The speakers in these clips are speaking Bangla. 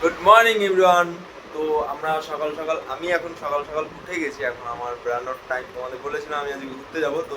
Good morning everyone. তো আমরা সকাল সকাল আমি এখন সকাল সকাল উঠে গেছি। এখন আমার বেরানোর টাইম, তোমাদের বলেছিলাম আমি আজকে ঘুরতে যাবো, তো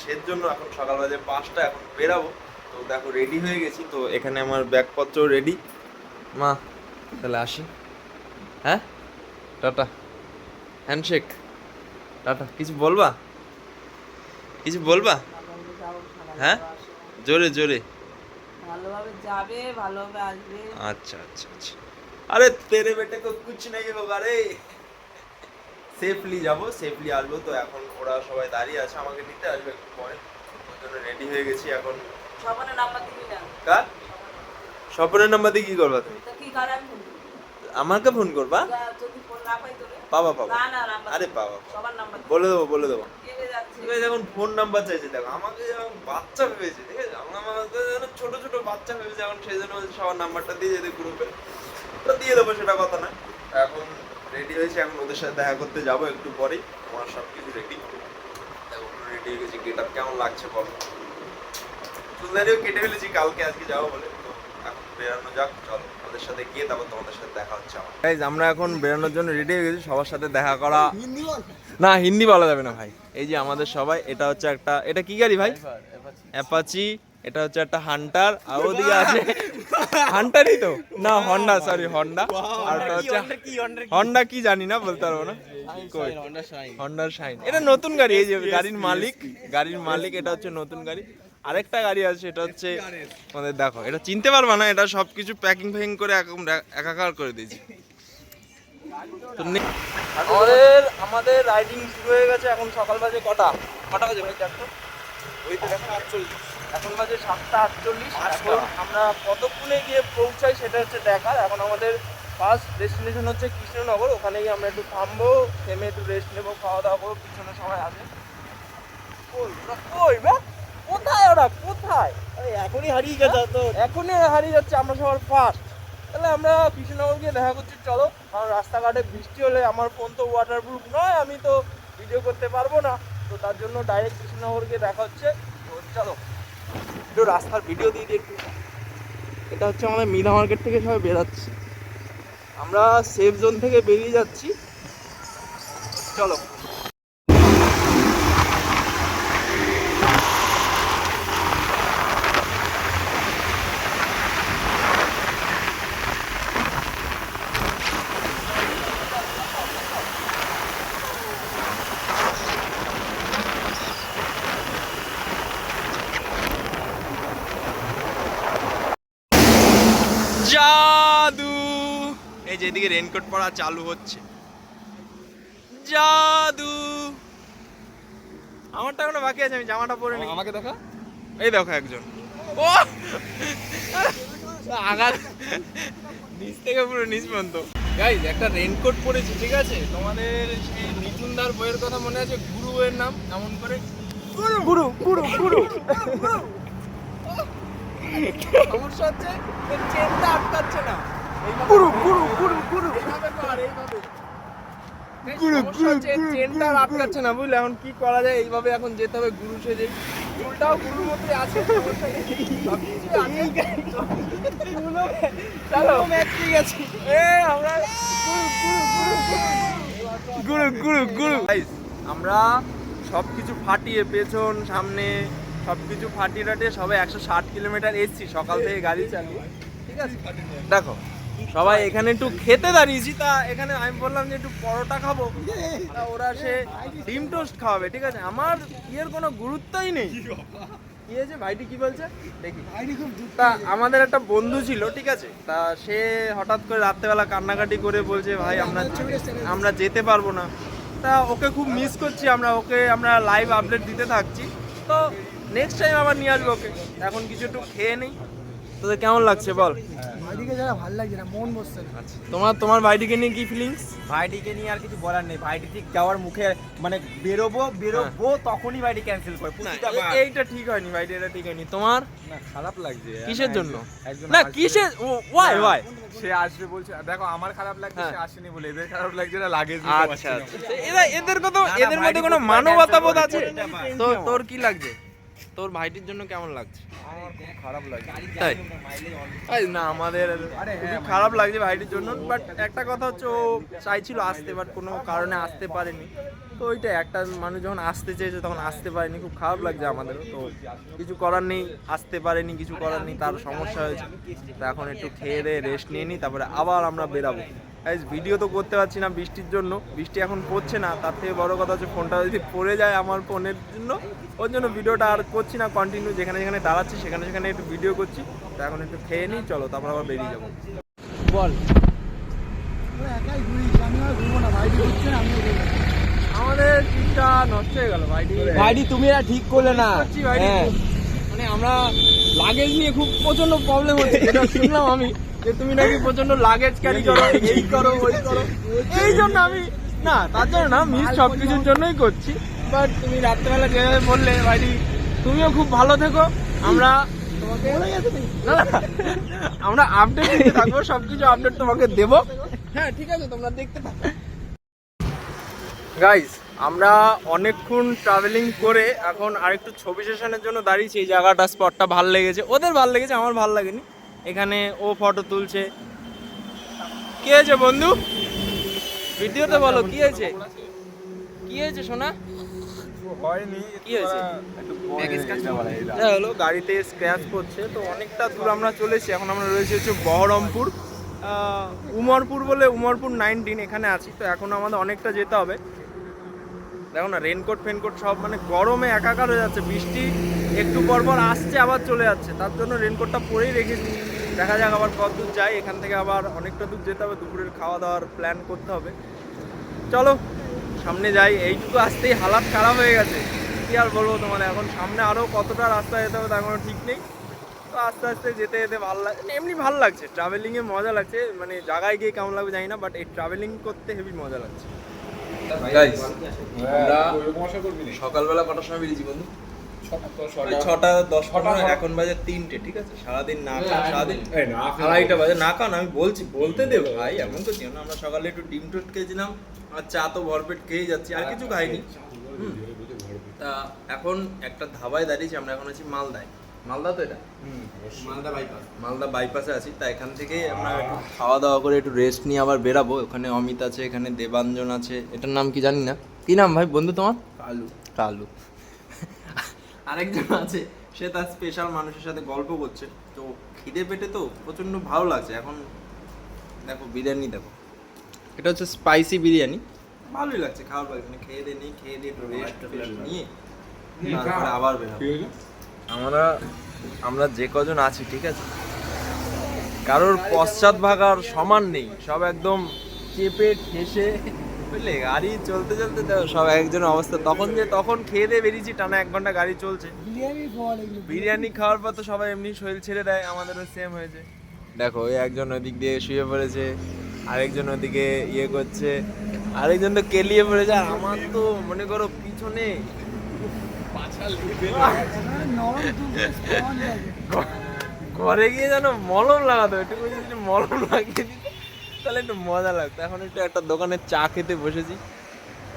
সের জন্য এখন সকাল বাজে 5টা, এখন বেরাবো। তো দেখো রেডি হয়ে গেছি, তো এখানে আমার ব্যাগপত্র রেডি। মা তাহলে আসি, হ্যাঁ টাটা, হ্যান্ডশেক, টাটা। কিছু বলবা, কিছু বলবা? হ্যাঁ জোরে জোরে। ভালোভাবে যাবে, ভালোভাবে আসবে। আচ্ছা আচ্ছা আচ্ছা। আরে তেরে বেটে কো কুছ নেই হোগা রে। সেফলি যাব, সেফলি আসবো। তো এখন ওরা সবাই দাঁড়িয়ে আছে, আমাকে নিতে আসবে একটু পরে। ওই জন্য রেডি হয়ে গেছি এখন। স্বপনের নাম্বার দিবি না? কার স্বপনের নাম্বার দিয়ে কি করবা তুমি? তো কি করে আমি ফোন করব? আমাকে ফোন করবা? যদি ফোন না পাই তোরে? পাবা পাবা। না না, নাম্বার আরে পাবা, সবার নাম্বার বলে দেবো বলে দেবো। কে যাচ্ছে? ঠিক আছে, এখন ফোন নাম্বার চাইছে, দেখো আমাকে যখন বাচ্চা ভেবেছে, ঠিক আছে, আমাকে যেন ছোট ছোট বাচ্চা ভেবেছে, এখন সেই জন্য সবার নাম্বারটা দিয়ে যেতে গ্রুপে, তো দিয়ে দেবো, সেটা কথা না। এখন রেডি হয়েছে, এখন ওদের সাথে দেখা করতে যাবো একটু পরেই। আমার সব কিছু রেডি, রেডি হয়ে গেছি। গেট আপ কেমন লাগছে বলো? চুলদারিও কেটে ফেলেছি কালকে, আজকে যাবো বলে। তো এখন বেরানো যাক, চলো ওদের সাথে গিয়ে তারপর তোমাদের সাথে দেখা হচ্ছে আমার। গাইজ আমরা এখন বেরানোর জন্য রেডি হয়ে গেছি, সবার সাথে দেখা করা। না হিন্দি বলা যাবে না ভাই। এই যে আমাদের সবাই, এটা হচ্ছে একটা, এটা কি গাড়ি ভাই? অ্যাপাচি। এটা হচ্ছে একটা হান্টার, আর ওদিকে আছে হান্টারই তো না, হন্ডা, সরি হন্ডা। আর এটা হচ্ছে হন্ডা কি জানি না, বলতে পারবো না। হন্ডার শাইন, এটা নতুন গাড়ি। এই যে গাড়ির মালিক এটা হচ্ছে নতুন গাড়ি। আরেকটা গাড়ি আছে, এটা হচ্ছে আমাদের, দেখো এটা চিনতে পারবা না, এটা সবকিছু প্যাকিং ফ্যাকিং করে একাকার করে দিয়েছি। তো আমাদের রাইডিং শুরু হয়ে গেছে। এখন সকাল বাজে কটা বাজে ভাই? দেখো ওই তো দেখো 48, এখন বাজে 7:48। এখন আমরা কতক্ষণে গিয়ে পৌঁছাই সেটা হচ্ছে দেখার। এখন আমাদের ফার্স্ট ডেস্টিনেশন হচ্ছে কৃষ্ণনগর। ওখানে গিয়ে আমরা একটু থামবো, থেমে একটু রেস্ট নেবো, খাওয়া দাওয়া করবো। পিছনে সবাই আছে। ওই বা কোথায় ওরা, কোথায়? এখনই হারিয়ে গেছে, তো এখনই হারিয়ে যাচ্ছে। আমরা সবার ফার্স্ট, তাহলে আমরা কৃষ্ণনগর গিয়ে দেখা করছি, চলো। কারণ রাস্তাঘাটে বৃষ্টি হলে আমার ফোন তো ওয়াটারপ্রুফ নয়, আমি তো ভিডিও করতে পারবো না। তো তার জন্য ডাইরেক্ট কৃষ্ণনগর গিয়ে দেখা হচ্ছে। তো চলো একটু রাস্তার ভিডিও দিয়ে দিই একটু। এটা হচ্ছে আমাদের মিনা মার্কেট থেকে সবাই বেরাচ্ছি, আমরা সেফ জোন থেকে বেরিয়ে যাচ্ছি। চলো জাদু। এই যে এদিকে রেনকোট পরা চালু হচ্ছে, জাদু। আমারটা এখনো বাকি আছে, আমি জামাটা পরে নি। আমাকে দেখা, এই দেখো একজন, ও আঘাত নিচ থেকে পুরো নিচ পর্যন্ত। গাইজ একটা রেনকোট পরেছি, ঠিক আছে। তোমাদের সেই মিঠুনদার বইয়ের কথা মনে আছে, গুরু বইয়ের নাম এমন করে, গুরু গুরু গুরু গুরু। সমস্যা হচ্ছে চেনটা আটকাচ্ছে না, গুরু গুরু গুরু গুরু, এইভাবে কর, এইভাবে চেনটা আটকাচ্ছে না, বুঝলে? এখন কি করা যায়? এইভাবে এখন যেতে হবে গুরু সেজে। চুলটাও গুরুর মতোই আছে, চলো ঠিক আছে। আমরা গুরু গুরু গুরু। আমরা সবকিছু ফাটিয়ে, পেছন সামনে সবকিছু ফাটিয়ে টাটিয়ে সবাই 160 কিলোমিটার এসছি সকাল থেকে গাড়ি চালিয়ে, ঠিক আছে। দেখো সবাই এখানে একটু খেতে দাঁড়িয়েছি, তা এখানে আমি বললাম যে একটু পরোটা খাবো, তা ওরা সে ডিম টোস্ট খাওয়াবে, ঠিক আছে। আমার ইয়ের কোনো গুরুত্বই নেই। কি হয়েছে ভাইটি, কি বলছে দেখি। তা আমাদের একটা বন্ধু ছিল, ঠিক আছে, তা সে হঠাৎ করে রাত্রেবেলা কান্নাকাটি করে বলছে, ভাই আমরা যেতে পারবো না। তা ওকে খুব মিস করছি আমরা লাইভ আপডেট দিতে থাকছি। তো নেক্সট টাইম আবার নিয়ে আসবো ওকে। এখন কিছু একটু খেয়ে নেই। তোদের কেমন লাগছে বল? ভাইটিকে যারা ভালো লাগছে না, মন বসছে না। তোমার ভাইটিকে নিয়ে কি ফিলিংস? ভাইটিকে নিয়ে আর কিছু বলার নেই। ভাইটি ঠিক যাওয়ার মুখে মানে বেরোবো তখনই ভাইটি ক্যান্সেল করে প্রতিটা বার। এইটা ঠিক হয়নি ভাইটি, এটা ঠিক হয়নি। তোমার না খারাপ লাগছে। কিসের জন্য? না কিসের, ওয়াই সে আসবে বলছে, দেখো আমার খারাপ লাগছে সে আসেনি বলে, এদের খারাপ লাগছে না লাগেজ। আচ্ছা এদের মধ্যে কোনো মানবতা বোধ আছে? তো তোর কি লাগছে? তোর ভাইটির জন্য কেমন লাগছে? আমার খুব খারাপ লাগে। তাই? এই না আমাদের খুবই খারাপ লাগছে ভাইটির জন্য, বাট একটা কথা হচ্ছে ও চাইছিল আসতে, বাট কোনো কারণে আসতে পারেনি। তো ওইটা একটা মানুষ যখন আসতে চেয়েছে তখন আসতে পারেনি, খুব খারাপ লাগছে আমাদেরও। তো কিছু করার নেই, আসতে পারেনি, কিছু করার নেই, তার সমস্যা হয়েছে। তো এখন একটু খেয়ে দিয়ে রেস্ট নিয়ে নিই, তারপরে আবার আমরা বেরাবো। গাইস ভিডিও তো করতে পারছি না বৃষ্টির জন্য, বৃষ্টি এখন পড়ছে না, তার থেকে বড় কথা হচ্ছে ফোনটা যদি পড়ে যায় আমার ফোনের জন্য, ওর জন্য ভিডিওটা আর করছি না কন্টিনিউ, যেখানে যেখানে দাঁড়াচ্ছি সেখানে সেখানে একটু ভিডিও করছি। তো এখন একটু খেয়ে নিই, চলো তারপর আবার বেরিয়ে যাবো। বল। আমরা একাই ঘুরিয়েছি, আমি আর ঘুরবো না, ভাইটি ঘুরছে না, আমিও ঘুরবো না। আমাদের ট্রিপটা নষ্ট হয়ে গেল ভাইটি। ভাইটি তুমি এটা ঠিক করলে না। হ্যাঁ। মানে আমরা লাগেজ নিয়ে খুব প্রচন্ড প্রবলেম হচ্ছে, যেটা শুনলাম আমি যে তুমি নাকি প্রচন্ড লাগেজ ক্যারি করো, এই করো ওই করো, এই জন্য আমি না, তার জন্য না, মিস সবকিছুর জন্যই করছি। বাট তুমি রাত্রেবেলা যেভাবে বললে ভাইটি, তুমিও খুব ভালো থেকো, আমরা তোমাকে না, না, আমরা আপডেট দিতে থাকবো, সবকিছু আপডেট তোমাকে দেবো। হ্যাঁ ঠিক আছে, তোমরা দেখতে থাকো। গাইস আমরা অনেকক্ষণ ট্রাভেলিং করে এখন আরেকটু ছবি সেশনের জন্য দাঁড়িয়েছি। এই জায়গাটা স্পটটা ভাল লেগেছে, ওদের ভাল লেগেছে, আমার ভাল লাগেনি। এখানে ও ফটো তুলছে। কি হয়েছে বন্ধু, ভিডিওতে বলো কি হয়েছে, কি হয়েছে সোনা, হয়নি। কি হয়েছে? হলো গাড়িতে স্ক্র্যাচ করছে। তো অনেকটা দূর আমরা চলেছি, এখন আমরা রয়েছে হচ্ছে বহরমপুর, উমরপুর বলে, উমরপুর 19 এখানে আছি। তো এখন আমাদের অনেকটা যেতে হবে। দেখো না রেনকোট ফেনকোট সব মানে গরমে একাকার হয়ে যাচ্ছে, বৃষ্টি একটু পর পর আসছে আবার চলে যাচ্ছে, তার জন্য রেনকোটটা পরেই রেখেছি। দেখা যাক আবার কত দূর যাই, এখান থেকে আবার অনেকটা দূর যেতে হবে, দুপুরের খাওয়া দাওয়ার প্ল্যান করতে হবে। চলো সামনে যাই, এইটুকু আসতেই হালাত খারাপ হয়ে গেছে, কি আর বলবো তোমাদের। এখন সামনে আরও কতটা রাস্তা যেতে হবে তার কোনো ঠিক নেই। তো আস্তে আস্তে যেতে যেতে ভালো লাগে, এমনি ভালো লাগছে, ট্রাভেলিংয়ে মজা লাগছে। মানে জায়গায় গিয়ে কেমন লাগবে জানি না, বাট এই ট্রাভেলিং করতে হেভি মজা লাগছে। গাইস আমরা সকালবেলা কটার সময় বেরিয়েছি বন্ধু? 6:10, এখন বাজে 3টে, ঠিক আছে? সারাদিন না খাওয়া, সারাদিন 2:30 বাজে না খাওয়া, আমি বলছি বলতে দেব ভাই, এমন তো ছিল না। আমরা সকালে একটু ডিম টোট খেয়েছিলাম, আর চা তো ভরপেট খেয়ে যাচ্ছি, আর কিছু খাইনি। তা এখন একটা ধাবায় দাঁড়িয়েছি, আমরা এখন আছি মালদায়। মালদা তো এটা মালদা বাইপাসে আছি। তা এখান থেকে আমরা একটু খাওয়া দাওয়া করে একটু রেস্ট নিয়ে আবার বেরাবো। ওখানে অমিত আছে, এখানে দেবাঞ্জন আছে, এটার নাম কি জানি না, কি নাম ভাই বন্ধু তোমার? কালু। আরেকজন আছে, সে তার স্পেশাল মানুষের সাথে গল্প করছে। তো খিদে পেটে তো প্রচন্ড ভালো লাগছে। এখন দেখো বিরিয়ানি, দেখো এটা হচ্ছে স্পাইসি বিরিয়ানি, ভালোই লাগছে, খাওয়ার পর এখানে খেয়ে দিয়ে নিই, খেয়ে দিয়ে একটু রেস্ট নিয়ে তারপরে আবার বেরাবো। আমরা যে কজন আছি, ঠিক আছে, কারোর পশ্চাৎ ভাগার সমান নেই, সব একদম চেপে ঠেসে, বুঝলে, গাড়ি চলতে চলতে দেখো সব একজনের অবস্থা। তখন খেয়ে দিয়ে বেরিয়েছি, টানা 1 ঘন্টা গাড়ি চলছে। বিরিয়ানি খাওয়ার পর তো সবাই এমনি শরীর ছেড়ে দেয়, আমাদেরও সেম হয়েছে। দেখো ওই একজন ওদিক দিয়ে শুয়ে পড়েছে, আরেকজন ওদিকে ইয়ে করছে, আরেকজন তো কেলিয়ে পড়েছে, আর আমার তো মনে করো পিছনে ঘরে গিয়ে যেন মলম লাগাতো, একটু যদি মলম লাগিয়ে দিত তাহলে একটু মজা লাগতো। এখন একটু একটা দোকানে চা খেতে বসেছি।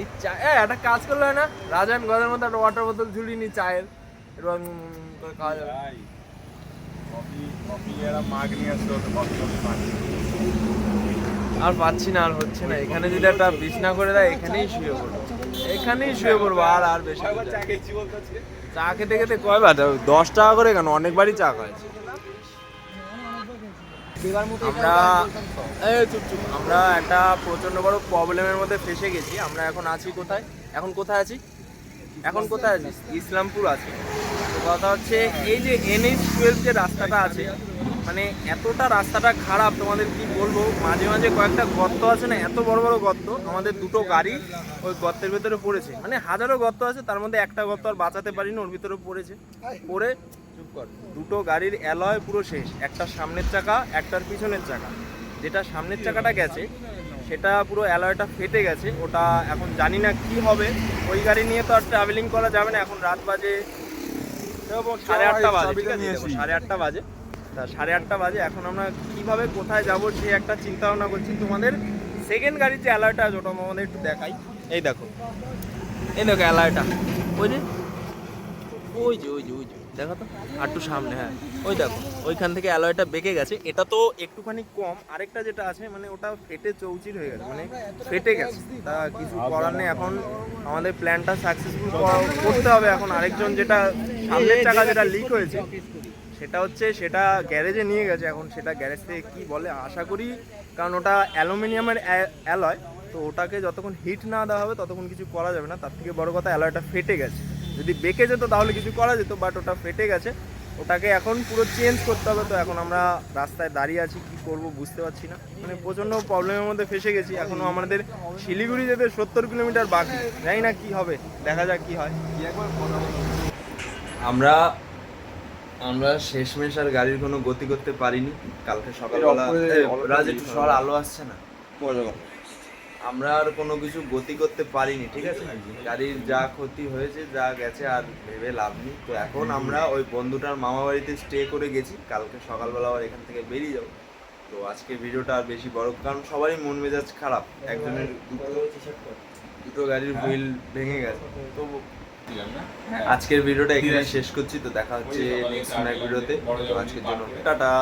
এই চা একটা কাজ করলে হয় না, রাজান গদের মতো একটা ওয়াটার বোতল ঝুলিয়ে নি চায়ের, এবং খাওয়া যাবে। আর পাচ্ছি না, আর হচ্ছে না। এখানে যদি একটা বিছনা করে দেয়, এখানেই শুয়ে পড়বো, আর বেশি চা খেতে খেতে কয়বার 10 টাকা করে কেন, অনেকবারই চা খায়। আমরা একটা প্রচন্ড বড় প্রবলেমের মধ্যে ফেসে গেছি। আমরা এখন আছি কোথায়, এখন কোথায় আছি ইসলামপুর আছি। তো কথা হচ্ছে এই যে NH-12 যে রাস্তাটা আছে, মানে এতটা রাস্তাটা খারাপ, তোমাদের কি বলবো। মাঝে মাঝে কয়েকটা গর্ত আছে না, এত বড় বড় গর্ত, আমাদের দুটো গাড়ি ওই গর্তের ভেতরে পড়েছে। মানে হাজারো গর্ত আছে, তার মধ্যে একটা গর্ত আর বাঁচাতে পারিনি, ওর ভিতরে পড়ে দুটো গাড়ির অ্যালয় পুরো শেষ। একটা সামনের চাকা, একটার পিছনের চাকা। যেটা সামনের চাকাটা গেছে সেটা পুরো অ্যালয়টা ফেটে গেছে। ওটা এখন জানি না কি হবে, ওই গাড়ি নিয়ে তো আর ট্রাভেলিং করা যাবে না। এখন রাত বাজে 8:30 বাজে, ঠিক আছে, 8:30 বাজে। তা 8:30 বাজে, এখন আমরা কিভাবে কোথায় যাব সেই একটা চিন্তা ভাবনা করছি। তোমাদের সেকেন্ড গাড়ির যে অ্যালয়টা আছে ওটা আমাদের একটু দেখাই। এই দেখো অ্যালয়টা, ওই যে ওই যে দেখো তো একটু সামনে, হ্যাঁ ওই দেখো ওইখান থেকে অ্যালয়টা বেঁকে গেছে। এটা তো একটুখানি কম, আরেকটা যেটা আছে মানে ওটা ফেটে চৌচির হয়ে গেছে, মানে ফেটে গেছে। তা কিছু করার নেই, এখন আমাদের প্ল্যানটা সাকসেসফুল করতে হবে। এখন আরেকজন যেটা সামনের চাকা যেটা লিক হয়েছে সেটা হচ্ছে সেটা গ্যারেজে নিয়ে গেছে, এখন সেটা গ্যারেজ থেকে কী বলে আশা করি, কারণ ওটা অ্যালুমিনিয়ামের অ্যালয়, তো ওটাকে যতক্ষণ হিট না দেওয়া হবে ততক্ষণ কিছু করা যাবে না। তার থেকে বড় কথা অ্যালয়টা ফেটে গেছে, যদি বেঁকে যেত তাহলে কিছু করা যেত, বাট ওটা ফেটে গেছে, ওটাকে এখন পুরো চেঞ্জ করতে হবে। তো এখন আমরা রাস্তায় দাঁড়িয়ে আছি, কি করব বুঝতে পারছি না, মানে প্রচণ্ড প্রবলেমের মধ্যে ফেসে গেছি। এখনও আমাদের শিলিগুড়ি যেতে 70 কিলোমিটার বাকি, জানি না কি হবে, দেখা যাক কি হয়। আমরা শেষমেশ আর গাড়ির কোনো গতি করতে পারিনি কালকে সকালবেলা। রাজ একটু সকাল আলো আসছে না, আমরা আর কোনো কিছু গতি করতে পারিনি, ঠিক আছে। গাড়ির যা ক্ষতি হয়েছে, যা গেছে, আর ভেবে লাভ নেই। তো এখন আমরা ওই বন্ধুটার মামা বাড়িতে স্টে করে গেছি, কালকে সকালবেলা আবার এখান থেকে বেরিয়ে যাবো। তো আজকে ভিডিওটা আর বেশি বড়, কারণ সবারই মন মেজাজ খারাপ, একজনের দুটো গাড়ির হুইল ভেঙে গেছে। তো আজকের ভিডিওটা এখানে শেষ করছি, তো দেখা হচ্ছে নেক্সট ভিডিওতে। তো আজকের জন্য টাটা।